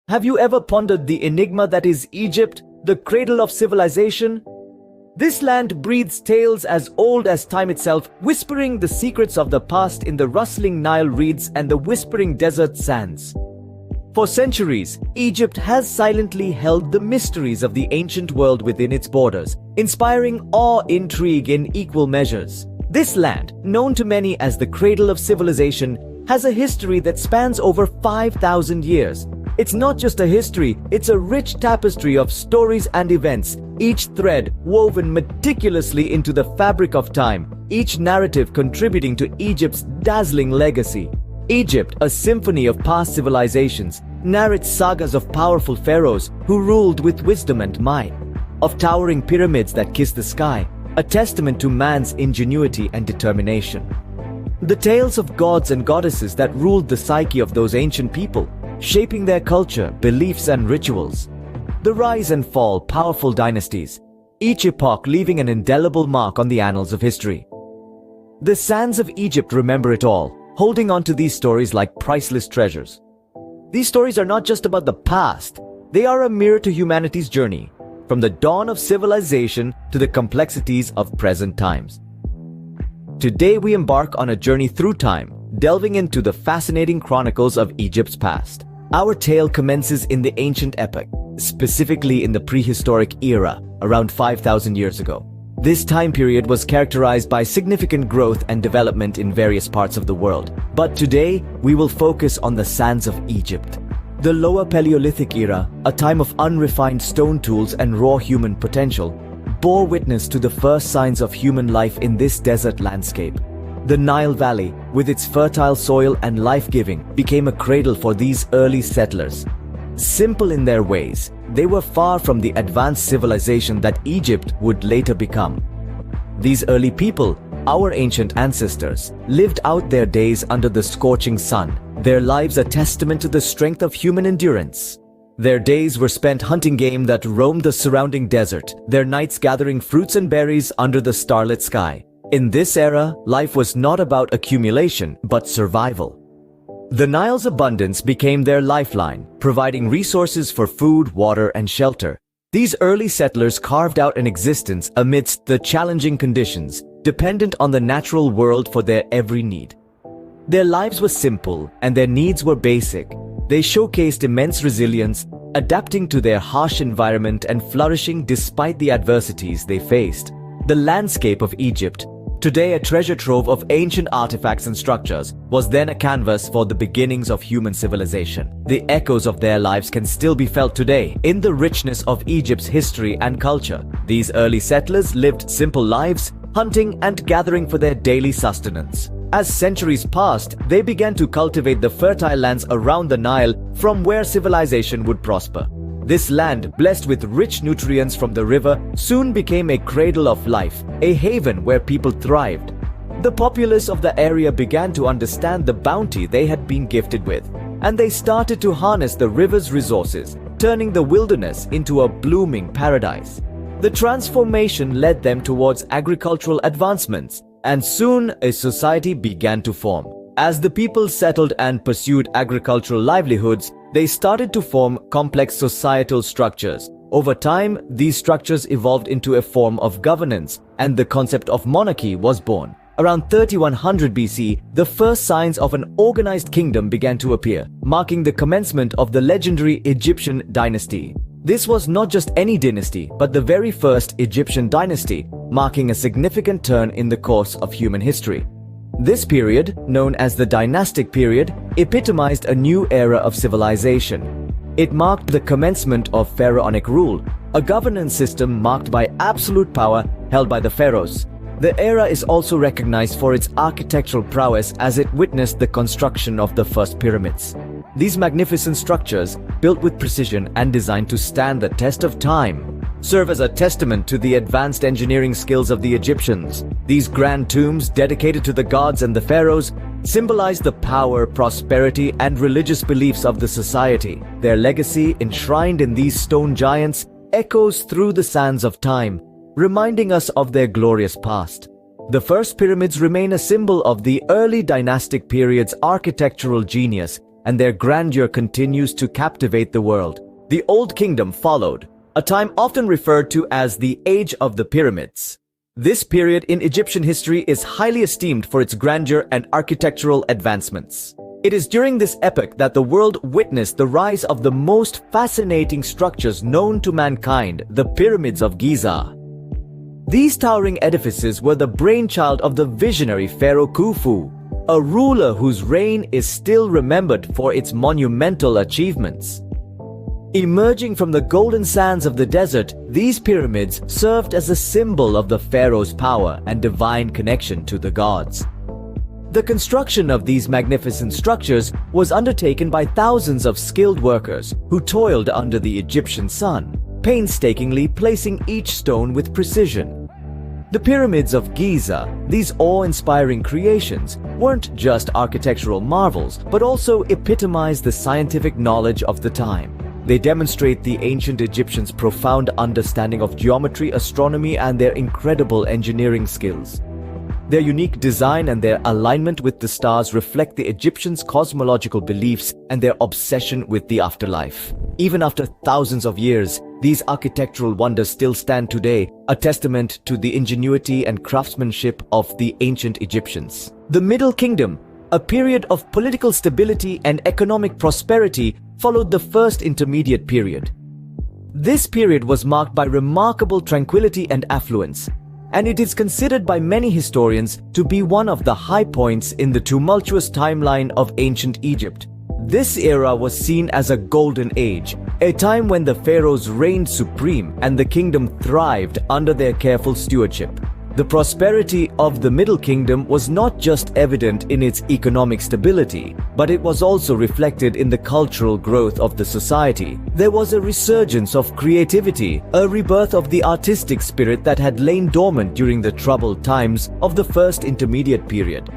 Have you ever pondered the enigma that is Egypt, the cradle of civilization? This land breathes tales as old as time itself, whispering the secrets of the past in the rustling Nile reeds and the whispering desert sands. For centuries, Egypt has silently held the mysteries of the ancient world within its borders, inspiring awe and intrigue in equal measures. This land, known to many as the cradle of civilization, has a history that spans over 5,000 years. It's not just a history, it's a rich tapestry of stories and events, each thread woven meticulously into the fabric of time, each narrative contributing to Egypt's dazzling legacy. Egypt, a symphony of past civilizations, narrates sagas of powerful pharaohs who ruled with wisdom and might, of towering pyramids that kiss the sky, a testament to man's ingenuity and determination. The tales of gods and goddesses that ruled the psyche of those ancient people, shaping their culture, beliefs, and rituals. The rise and fall of powerful dynasties, each epoch leaving an indelible mark on the annals of history. The sands of Egypt remember it all, holding on to these stories like priceless treasures. These stories are not just about the past, they are a mirror to humanity's journey, from the dawn of civilization to the complexities of present times. Today we embark on a journey through time, delving into the fascinating chronicles of Egypt's past. Our tale commences in the ancient epoch, specifically in the prehistoric era, around 5,000 years ago. This time period was characterized by significant growth and development in various parts of the world. But today, we will focus on the sands of Egypt. The Lower Paleolithic era, a time of unrefined stone tools and raw human potential, bore witness to the first signs of human life in this desert landscape. The Nile Valley, with its fertile soil and life-giving, became a cradle for these early settlers. Simple in their ways, they were far from the advanced civilization that Egypt would later become. These early people, our ancient ancestors, lived out their days under the scorching sun, their lives a testament to the strength of human endurance. Their days were spent hunting game that roamed the surrounding desert, their nights gathering fruits and berries under the starlit sky. In this era, life was not about accumulation, but survival. The Nile's abundance became their lifeline, providing resources for food, water, and shelter. These early settlers carved out an existence amidst the challenging conditions, dependent on the natural world for their every need. Their lives were simple, and their needs were basic. They showcased immense resilience, adapting to their harsh environment and flourishing despite the adversities they faced. The landscape of Egypt, today a treasure trove of ancient artifacts and structures, was then a canvas for the beginnings of human civilization. The echoes of their lives can still be felt today in the richness of Egypt's history and culture. These early settlers lived simple lives, hunting and gathering for their daily sustenance. As centuries passed, they began to cultivate the fertile lands around the Nile from where civilization would prosper. This land, blessed with rich nutrients from the river, soon became a cradle of life, a haven where people thrived. The populace of the area began to understand the bounty they had been gifted with, and they started to harness the river's resources, turning the wilderness into a blooming paradise. The transformation led them towards agricultural advancements, and soon a society began to form. As the people settled and pursued agricultural livelihoods, they started to form complex societal structures. Over time, these structures evolved into a form of governance, and the concept of monarchy was born. Around 3100 BC, the first signs of an organized kingdom began to appear, marking the commencement of the legendary Egyptian dynasty. This was not just any dynasty, but the very first Egyptian dynasty, marking a significant turn in the course of human history. This period, known as the dynastic period, epitomized a new era of civilization. It marked the commencement of pharaonic rule, a governance system marked by absolute power held by the pharaohs. The era is also recognized for its architectural prowess as it witnessed the construction of the first pyramids. These magnificent structures, built with precision and designed to stand the test of time, serve as a testament to the advanced engineering skills of the Egyptians. These grand tombs, dedicated to the gods and the pharaohs, symbolize the power, prosperity, and religious beliefs of the society. Their legacy, enshrined in these stone giants, echoes through the sands of time, reminding us of their glorious past. The first pyramids remain a symbol of the early dynastic period's architectural genius, and their grandeur continues to captivate the world. The Old Kingdom followed, a time often referred to as the Age of the Pyramids. This period in Egyptian history is highly esteemed for its grandeur and architectural advancements. It is during this epoch that the world witnessed the rise of the most fascinating structures known to mankind, the Pyramids of Giza. These towering edifices were the brainchild of the visionary pharaoh Khufu, a ruler whose reign is still remembered for its monumental achievements. Emerging from the golden sands of the desert, these pyramids served as a symbol of the pharaoh's power and divine connection to the gods. The construction of these magnificent structures was undertaken by thousands of skilled workers who toiled under the Egyptian sun, painstakingly placing each stone with precision. The pyramids of Giza, these awe-inspiring creations, weren't just architectural marvels, but also epitomized the scientific knowledge of the time. They demonstrate the ancient Egyptians' profound understanding of geometry, astronomy, and their incredible engineering skills. Their unique design and their alignment with the stars reflect the Egyptians' cosmological beliefs and their obsession with the afterlife. Even after thousands of years, these architectural wonders still stand today, a testament to the ingenuity and craftsmanship of the ancient Egyptians. The Middle Kingdom, a period of political stability and economic prosperity, followed the first intermediate period. This period was marked by remarkable tranquility and affluence, and it is considered by many historians to be one of the high points in the tumultuous timeline of ancient Egypt. This era was seen as a golden age, a time when the pharaohs reigned supreme and the kingdom thrived under their careful stewardship. The prosperity of the Middle Kingdom was not just evident in its economic stability, but it was also reflected in the cultural growth of the society. There was a resurgence of creativity, a rebirth of the artistic spirit that had lain dormant during the troubled times of the first intermediate period.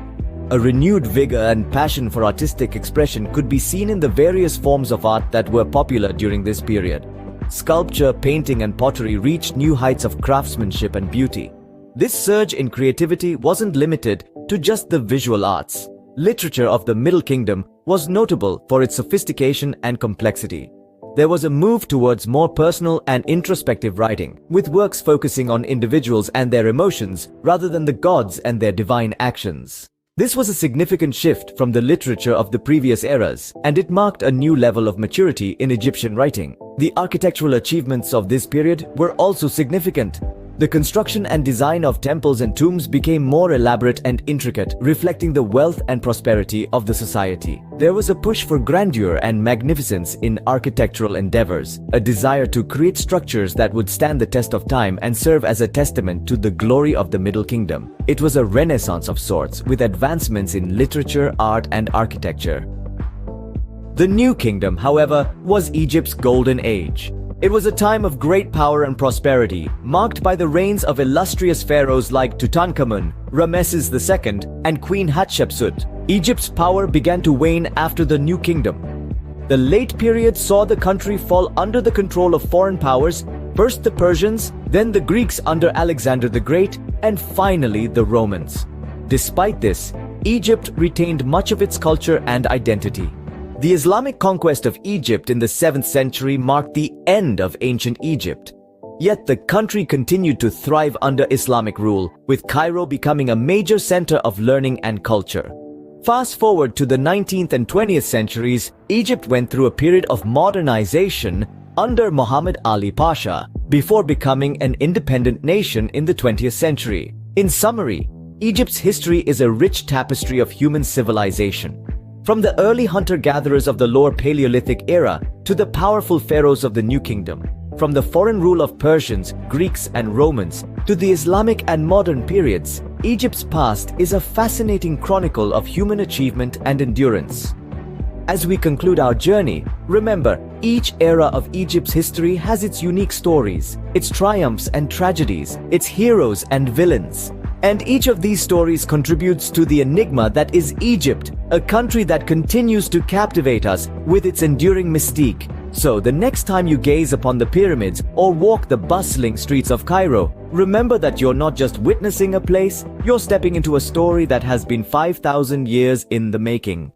A renewed vigor and passion for artistic expression could be seen in the various forms of art that were popular during this period. Sculpture, painting, and pottery reached new heights of craftsmanship and beauty. This surge in creativity wasn't limited to just the visual arts. Literature of the Middle Kingdom was notable for its sophistication and complexity. There was a move towards more personal and introspective writing, with works focusing on individuals and their emotions rather than the gods and their divine actions. This was a significant shift from the literature of the previous eras, and it marked a new level of maturity in Egyptian writing. The architectural achievements of this period were also significant. The construction and design of temples and tombs became more elaborate and intricate, reflecting the wealth and prosperity of the society. There was a push for grandeur and magnificence in architectural endeavors, a desire to create structures that would stand the test of time and serve as a testament to the glory of the Middle Kingdom. It was a renaissance of sorts, with advancements in literature, art, and architecture. The New Kingdom, however, was Egypt's golden age. It was a time of great power and prosperity, marked by the reigns of illustrious pharaohs like Tutankhamun, Ramesses II, and Queen Hatshepsut. Egypt's power began to wane after the New Kingdom. The late period saw the country fall under the control of foreign powers, first the Persians, then the Greeks under Alexander the Great, and finally the Romans. Despite this, Egypt retained much of its culture and identity. The Islamic conquest of Egypt in the 7th century marked the end of ancient Egypt. Yet the country continued to thrive under Islamic rule, with Cairo becoming a major center of learning and culture. Fast forward to the 19th and 20th centuries, Egypt went through a period of modernization under Muhammad Ali Pasha, before becoming an independent nation in the 20th century. In summary, Egypt's history is a rich tapestry of human civilization. From the early hunter-gatherers of the Lower Paleolithic era to the powerful pharaohs of the New Kingdom, from the foreign rule of Persians, Greeks, and Romans to the Islamic and modern periods, Egypt's past is a fascinating chronicle of human achievement and endurance. As we conclude our journey, remember, each era of Egypt's history has its unique stories, its triumphs and tragedies, its heroes and villains. And each of these stories contributes to the enigma that is Egypt, a country that continues to captivate us with its enduring mystique. So the next time you gaze upon the pyramids or walk the bustling streets of Cairo, remember that you're not just witnessing a place, you're stepping into a story that has been 5,000 years in the making.